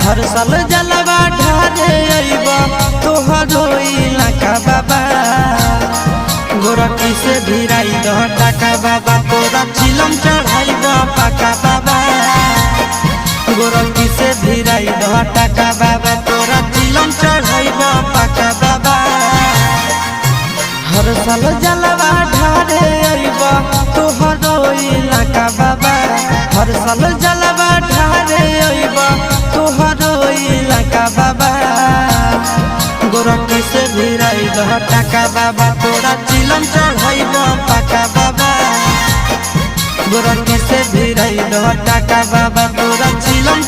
हर साल जलवा ढारे अइबा तोहरो इलाका बाबा गोरखी से भिराई दह टाका बाबा तोरा चिलम चढ़ाइबा पाका बाबा गोरखी से भिराई दह टाका बाबा तोरा चिलम चढ़ाइबा पाका बाबा हर साल जलवा ढारे अइबा तोहरो इलाका बाबा हर साल जलवा ढारे अइबा तोहरो इलाका बाबा गोरखी से भिराई दह टाका बाबा तोरा चिलम चढ़ाइबा पाका बाबा गोरखी से भिराई दह टाका बाबा तोरा चिलम